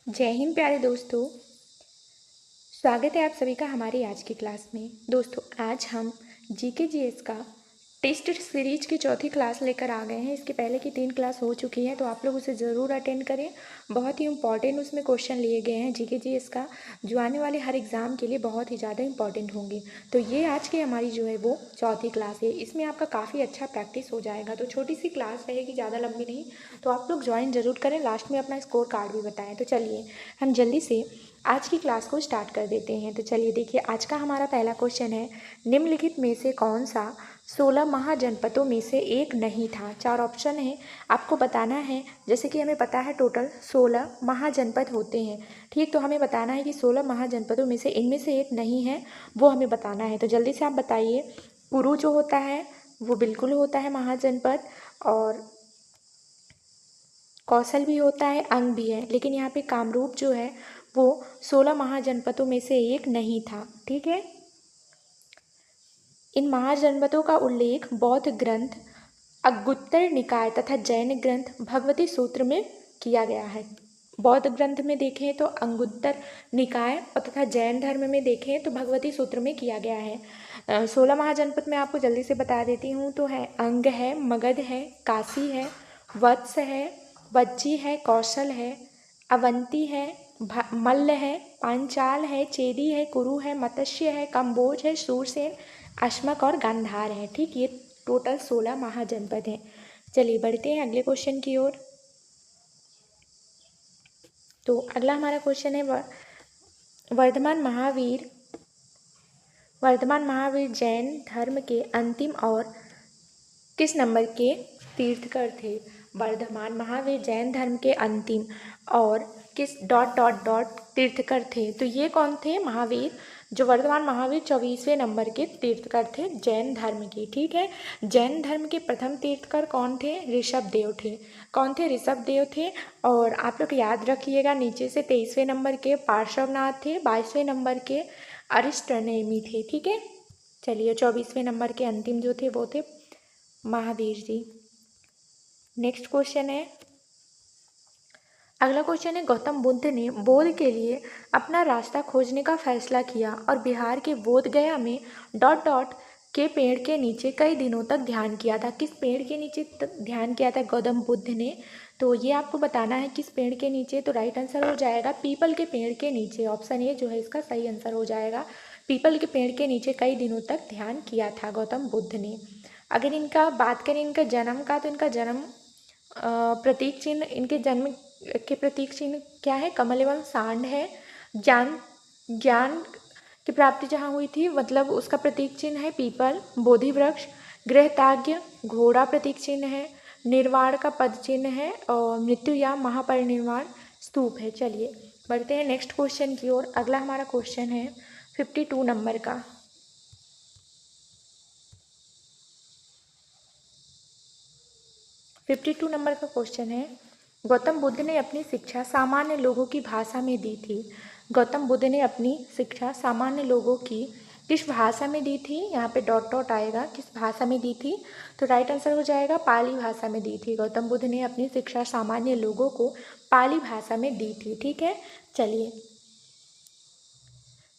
जय हिंद प्यारे दोस्तों। स्वागत है आप सभी का हमारी आज की क्लास में। दोस्तों आज हम जीके जीएस का टेस्ट सीरीज की चौथी क्लास लेकर आ गए हैं। इसके पहले की 3 क्लास हो चुकी हैं, तो आप लोग उसे ज़रूर अटेंड करें। बहुत ही इंपॉर्टेंट उसमें क्वेश्चन लिए गए हैं जीके जीएस का, जो आने वाले हर एग्ज़ाम के लिए बहुत ही ज़्यादा इंपॉर्टेंट होंगे। तो ये आज की हमारी जो है वो चौथी क्लास है। इसमें आपका काफ़ी अच्छा प्रैक्टिस हो जाएगा। तो छोटी सी क्लास रहेगी, ज़्यादा लंबी नहीं, तो आप लोग ज्वाइन ज़रूर करें। लास्ट में अपना स्कोर कार्ड भी बताएं। तो चलिए हम जल्दी से आज की क्लास को स्टार्ट कर देते हैं। तो चलिए देखिए, आज का हमारा पहला क्वेश्चन है, निम्नलिखित में से कौन सा 16 महाजनपदों में से एक नहीं था। 4 ऑप्शन है, आपको बताना है। जैसे कि हमें पता है टोटल 16 महाजनपद होते हैं, ठीक। तो हमें बताना है कि 16 महाजनपदों में से इनमें से एक नहीं है, वो हमें बताना है। तो जल्दी से आप बताइए। कुरु जो होता है वो बिल्कुल होता है महाजनपद, और कौशल भी होता है, अंग भी है, लेकिन यहाँ पे कामरूप जो है वो 16 महाजनपदों में से एक नहीं था, ठीक है। इन महाजनपदों का उल्लेख बौद्ध ग्रंथ अगुत्तर निकाय तथा जैन ग्रंथ भगवती सूत्र में किया गया है। बौद्ध ग्रंथ में देखें तो अंगुत्तर निकाय और तथा जैन धर्म में देखें तो भगवती सूत्र में किया गया है। 16 महाजनपद में आपको जल्दी से बता देती हूँ। तो है अंग है, मगध है, काशी है, वत्स है, वज्जी है, कौशल है, अवंती है, मल्ल है, पांचाल है, चेदी है, कुरु है, मत्स्य है, कंबोज है, सूरसेन, अश्मक और गांधार है, ठीक। ये टोटल 16 महाजनपद हैं। चलिए बढ़ते हैं अगले क्वेश्चन की ओर। तो अगला हमारा क्वेश्चन है, वर्धमान महावीर जैन धर्म के अंतिम और किस नंबर के तीर्थकर थे। वर्धमान महावीर जैन धर्म के अंतिम और किस डॉट डॉट डॉट तीर्थकर थे। तो ये कौन थे महावीर, जो वर्धमान महावीर 24वें नंबर के तीर्थकर थे जैन धर्म के, ठीक है। जैन धर्म के प्रथम तीर्थकर कौन थे, ऋषभ देव थे। कौन थे, ऋषभ देव थे। और आप लोग याद रखिएगा, नीचे से 23वें नंबर के पार्श्वनाथ थे, 22वें नंबर के अरिष्टनेमी थे, ठीक है। चलिए 24वें नंबर के अंतिम जो थे वो थे महावीर जी। नेक्स्ट क्वेश्चन है, अगला क्वेश्चन है, गौतम बुद्ध ने बोध के लिए अपना रास्ता खोजने का फैसला किया और बिहार के बोध गया में डॉट डॉट के पेड़ के नीचे कई दिनों तक ध्यान किया था। किस पेड़ के नीचे ध्यान किया था गौतम बुद्ध ने, तो ये आपको बताना है किस पेड़ के नीचे। तो राइट आंसर हो जाएगा पीपल के पेड़ के नीचे। ऑप्शन ए जो है इसका सही आंसर हो जाएगा। पीपल के पेड़ के नीचे कई दिनों तक ध्यान किया था गौतम बुद्ध ने। अगर इनका बात करें इनका जन्म का, तो इनका जन्म प्रतीक चिन्ह, इनके जन्म के प्रतीक चिन्ह क्या है, कमल एवं सांड है। ज्ञान ज्ञान की प्राप्ति जहाँ हुई थी, मतलब उसका प्रतीक चिन्ह है पीपल, बोधि वृक्ष, गृहताग्य घोड़ा प्रतीक चिन्ह है, निर्वाण का पद चिन्ह है, और मृत्यु या महापरिनिर्वाण स्तूप है। चलिए बढ़ते हैं नेक्स्ट क्वेश्चन की ओर। अगला हमारा क्वेश्चन है 52 नंबर का। 52 नंबर का क्वेश्चन है, गौतम बुद्ध ने अपनी शिक्षा सामान्य लोगों की भाषा में दी थी। गौतम बुद्ध ने अपनी शिक्षा सामान्य लोगों की किस भाषा में दी थी, यहाँ पे डॉट डॉट आएगा, किस भाषा में दी थी। तो राइट आंसर हो जाएगा पाली भाषा में दी थी। गौतम बुद्ध ने अपनी शिक्षा सामान्य लोगों को पाली भाषा में दी थी, ठीक है। चलिए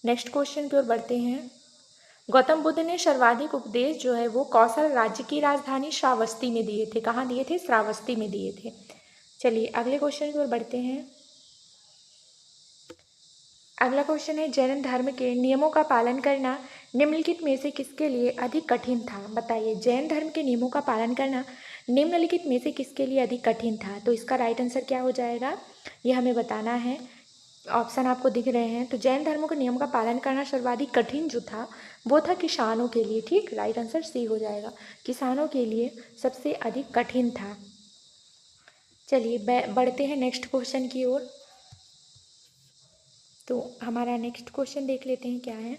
नेक्स्ट क्वेश्चन की ओर बढ़ते हैं। गौतम बुद्ध ने सर्वाधिक उपदेश जो है वो कौशल राज्य की राजधानी श्रावस्ती में दिए थे। कहाँ दिए थे, श्रावस्ती में दिए थे। चलिए अगले क्वेश्चन की ओर बढ़ते हैं। अगला क्वेश्चन है, जैन धर्म के नियमों का पालन करना निम्नलिखित में से किसके लिए अधिक कठिन था। बताइए, जैन धर्म के नियमों का पालन करना निम्नलिखित में से किसके लिए अधिक कठिन था। तो इसका राइट आंसर क्या हो जाएगा, ये हमें बताना है। ऑप्शन आपको दिख रहे हैं। तो जैन धर्मों के नियम का पालन करना सर्वाधिक कठिन जो था वो था किसानों के लिए, ठीक। राइट आंसर सी हो जाएगा, किसानों के लिए सबसे अधिक कठिन था। चलिए बढ़ते हैं नेक्स्ट क्वेश्चन की ओर। तो हमारा नेक्स्ट क्वेश्चन देख लेते हैं क्या है।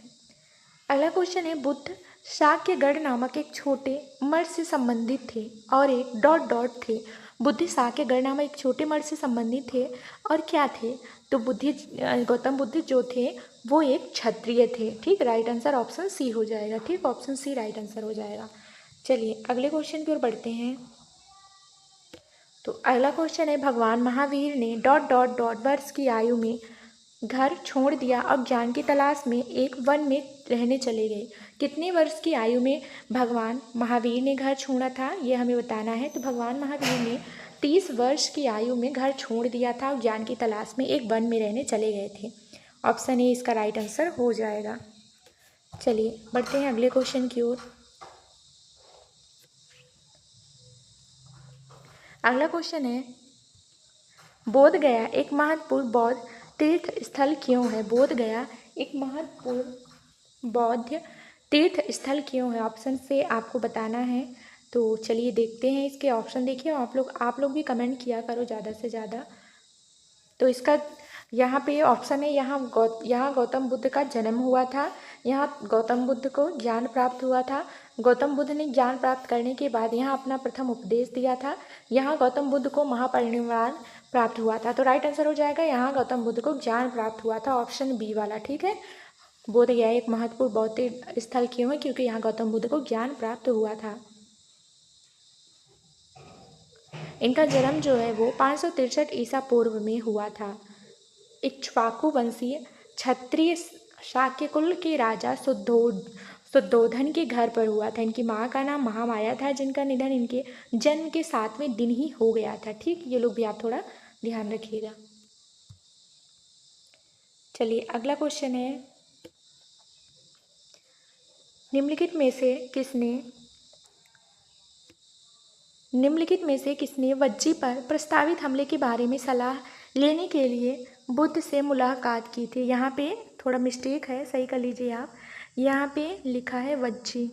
अगला क्वेश्चन है, बुद्ध शाक्यगढ़ नामक एक छोटे मठ से संबंधित थे और एक डॉट डॉट थे। बुद्ध शाक्यगढ़ नामक एक छोटे मठ से संबंधित थे और क्या थे। तो गौतम बुद्ध जो थे वो एक क्षत्रिय थे, ठीक। राइट आंसर ऑप्शन सी हो जाएगा, ठीक। ऑप्शन सी राइट आंसर हो जाएगा। चलिए अगले क्वेश्चन की ओर बढ़ते हैं। तो अगला क्वेश्चन है, भगवान महावीर ने डॉट डॉट डॉट वर्ष की आयु में घर छोड़ दिया और ज्ञान की तलाश में एक वन में रहने चले गए। कितने वर्ष की आयु में भगवान महावीर ने घर छोड़ा था, ये हमें बताना है। तो भगवान महावीर ने 30 वर्ष की आयु में घर छोड़ दिया था और ज्ञान की तलाश में एक वन में रहने चले गए थे। ऑप्शन ए इसका राइट आंसर हो जाएगा। चलिए बढ़ते हैं अगले क्वेश्चन की ओर। अगला क्वेश्चन है, बोध गया एक महत्वपूर्ण बौद्ध तीर्थ स्थल क्यों है? बोध गया एक महत्वपूर्ण बौद्ध तीर्थ स्थल क्यों है? ऑप्शन से आपको बताना है। तो चलिए देखते हैं इसके ऑप्शन। देखिए आप लोग भी कमेंट किया करो ज़्यादा से ज़्यादा। तो इसका यहाँ पे ऑप्शन है, यहाँ गौतम बुद्ध का जन्म हुआ था, यहाँ गौतम बुद्ध को ज्ञान प्राप्त हुआ था, गौतम बुद्ध ने ज्ञान प्राप्त करने के बाद यहाँ अपना प्रथम उपदेश दिया था, यहाँ गौतम बुद्ध को महापरिनिर्वाण प्राप्त हुआ था। तो राइट आंसर हो जाएगा, यहाँ गौतम बुद्ध को ज्ञान प्राप्त हुआ था, ऑप्शन बी वाला। ठीक है, बोध गया एक महत्वपूर्ण बौद्ध स्थल क्यों है? क्योंकि यहाँ गौतम बुद्ध को ज्ञान प्राप्त हुआ था। इनका जन्म जो है वो 563 ईसा पूर्व में हुआ था। इक्ष्वाकु वंशीय क्षत्रिय शाक्य कुल के राजा शुद्धोधन के घर पर हुआ था। इनकी माँ का नाम महामाया था, जिनका निधन इनके जन्म के 7वें दिन ही हो गया था। ठीक, ये लोग भी आप थोड़ा ध्यान रखिएगा। चलिए अगला क्वेश्चन है, निम्नलिखित में से किसने वज्जी पर प्रस्तावित हमले के बारे में सलाह लेने के लिए बुद्ध से मुलाकात की थी? यहाँ पे थोड़ा मिस्टेक है, सही कर लीजिए आप। यहाँ पे लिखा है वज्जी,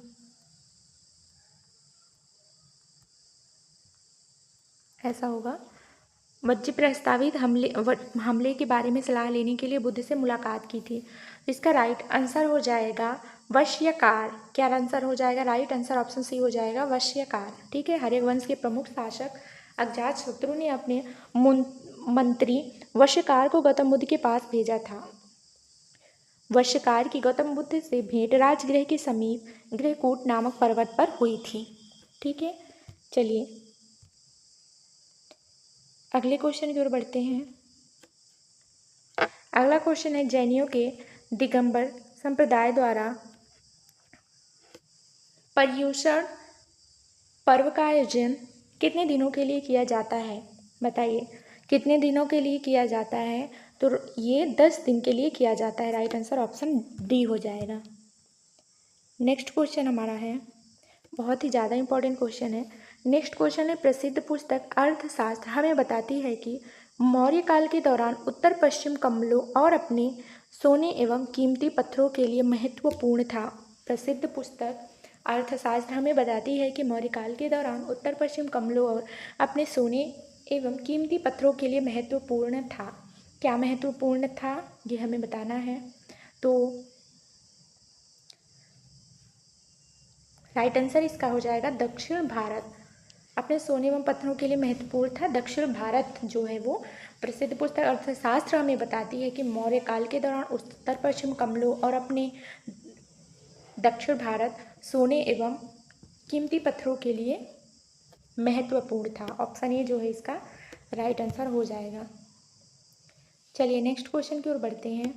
ऐसा होगा। वज्जी प्रस्तावित हमले के बारे में सलाह लेने के लिए बुद्ध से मुलाकात की थी। इसका राइट आंसर हो जाएगा वश्यकार। क्या आंसर हो जाएगा? राइट आंसर ऑप्शन सी हो जाएगा, वश्यकार। ठीक है, हर्यक वंश के प्रमुख शासक अजातशत्रु ने अपने मंत्री वश्यकार को गौतम बुद्ध के पास भेजा था। वश्यकार की गौतम बुद्ध से भेंट राजगृह के समीप गृहकूट नामक पर्वत पर हुई थी। ठीक है, चलिए अगले क्वेश्चन की ओर बढ़ते हैं। अगला क्वेश्चन है, जैनियों के दिगंबर संप्रदाय द्वारा पर्युषण पर्व का आयोजन कितने दिनों के लिए किया जाता है? बताइए कितने दिनों के लिए किया जाता है? तो ये 10 दिन के लिए किया जाता है। राइट आंसर ऑप्शन डी हो जाएगा। नेक्स्ट क्वेश्चन हमारा है, बहुत ही ज़्यादा इंपॉर्टेंट क्वेश्चन है। नेक्स्ट क्वेश्चन है, प्रसिद्ध पुस्तक अर्थशास्त्र हमें बताती है कि मौर्य काल के दौरान उत्तर पश्चिम कमलों और अपने सोने एवं कीमती पत्थरों के लिए महत्वपूर्ण था। प्रसिद्ध पुस्तक अर्थशास्त्र हमें बताती है कि मौर्य काल के दौरान उत्तर पश्चिम कमलों और अपने सोने एवं कीमती पत्थरों के लिए महत्वपूर्ण था। क्या महत्वपूर्ण था, ये हमें बताना है। तो राइट आंसर इसका हो जाएगा दक्षिण भारत। अपने सोने एवं पत्थरों के लिए महत्वपूर्ण था दक्षिण भारत जो है वो। प्रसिद्ध पुस्तक अर्थशास्त्र हमें बताती है कि मौर्य काल के दौरान उत्तर पश्चिम कमलों और अपने दक्षिण भारत सोने एवं कीमती पत्थरों के लिए महत्वपूर्ण था। ऑप्शन ए जो है इसका राइट आंसर हो जाएगा। चलिए नेक्स्ट क्वेश्चन की ओर बढ़ते हैं।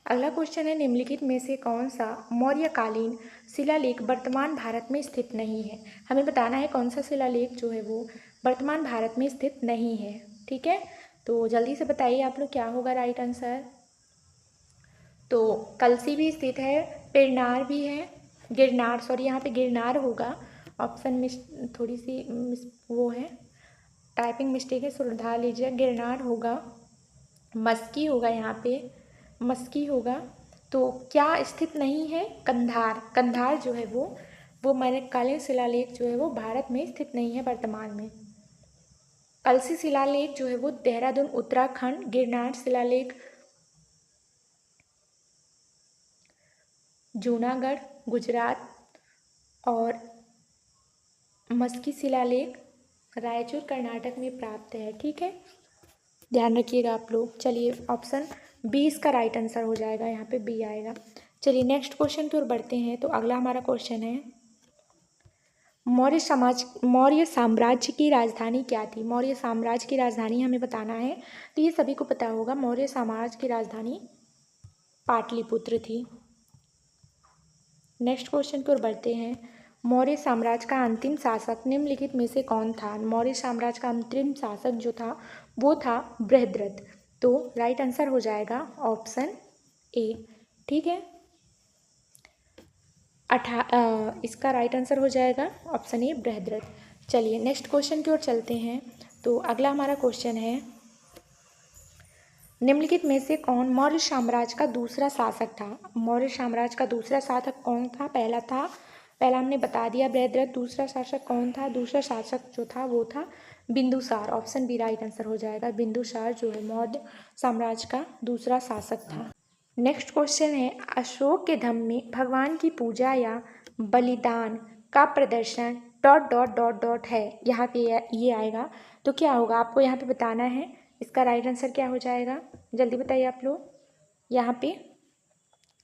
अगला क्वेश्चन है, निम्नलिखित में से कौन सा मौर्यकालीन शिलालेख वर्तमान भारत में स्थित नहीं है? हमें बताना है कौन सा शिलालेख जो है वो वर्तमान भारत में स्थित नहीं है। ठीक है, तो जल्दी से बताइए आप लोग क्या होगा राइट आंसर। तो कलसी भी स्थित है, पेरनार भी है, यहाँ पे गिरनार होगा। ऑप्शन में थोड़ी सी वो है, टाइपिंग मिस्टेक है, सुधार लीजिए। गिरनार होगा, मस्की होगा, यहाँ पे मस्की होगा। तो क्या स्थित नहीं है? कंधार जो है वो मौर्यकालीन शिलालेख जो है वो भारत में स्थित नहीं है वर्तमान में। कलसी शिलालेख जो है वो देहरादून उत्तराखंड, गिरनार शिलालेख जूनागढ़ गुजरात और मस्की शिलालेख रायचूर कर्नाटक में प्राप्त है। ठीक है, ध्यान रखिएगा आप लोग। चलिए ऑप्शन बी इसका राइट आंसर हो जाएगा, यहाँ पे बी आएगा। चलिए नेक्स्ट क्वेश्चन की ओर बढ़ते हैं। तो अगला हमारा क्वेश्चन है, मौर्य साम्राज्य की राजधानी क्या थी? मौर्य साम्राज्य की राजधानी हमें बताना है, तो ये सभी को पता होगा। मौर्य साम्राज्य की राजधानी पाटलिपुत्र थी। नेक्स्ट क्वेश्चन की ओर बढ़ते हैं। मौर्य साम्राज्य का अंतिम शासक निम्नलिखित में से कौन था? मौर्य साम्राज्य का अंतिम शासक जो था वो था बृहद्रथ। तो राइट आंसर हो जाएगा ऑप्शन ए। ठीक है, इसका राइट आंसर हो जाएगा ऑप्शन ए बृहद्रथ। चलिए नेक्स्ट क्वेश्चन की ओर चलते हैं। तो अगला हमारा क्वेश्चन है, निम्नलिखित में से कौन मौर्य साम्राज्य का दूसरा शासक था? मौर्य साम्राज्य का दूसरा शासक कौन था? पहला हमने बता दिया बृहद्रथ। दूसरा शासक कौन था? दूसरा शासक जो था वो था Bindusar. Option b right answer हो जाएगा। बिंदुसार जो है मौर्य साम्राज्य का दूसरा शासक था। नेक्स्ट क्वेश्चन है, अशोक के धम्म में भगवान की पूजा या बलिदान का प्रदर्शन डॉट डॉट डॉट डॉट है। यहाँ पे ये आएगा, तो क्या होगा आपको यहाँ पे बताना है। इसका राइट आंसर क्या हो जाएगा, जल्दी बताइए आप लोग। यहाँ पे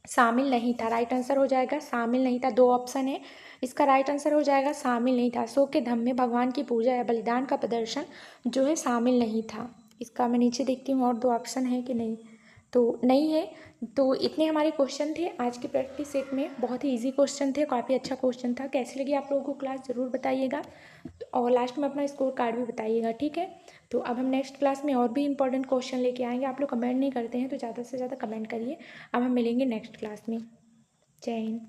शामिल नहीं था, राइट आंसर हो जाएगा शामिल नहीं था। दो ऑप्शन है, इसका राइट आंसर हो जाएगा शामिल नहीं था। अशोक के धम्म में भगवान की पूजा या बलिदान का प्रदर्शन जो है शामिल नहीं था। इसका मैं नीचे देखती हूँ और दो ऑप्शन है कि नहीं, तो नहीं है। तो इतने हमारे क्वेश्चन थे आज के प्रैक्टिस सेट में। बहुत ही इजी क्वेश्चन थे, काफ़ी अच्छा क्वेश्चन था। कैसी लगी आप लोगों को क्लास ज़रूर बताइएगा, और लास्ट में अपना स्कोर कार्ड भी बताइएगा। ठीक है, तो अब हम नेक्स्ट क्लास में और भी इंपॉर्टेंट क्वेश्चन लेके आएंगे। आप लोग कमेंट नहीं करते हैं तो ज़्यादा से ज़्यादा कमेंट करिए। अब हम मिलेंगे नेक्स्ट क्लास में। जय हिंद।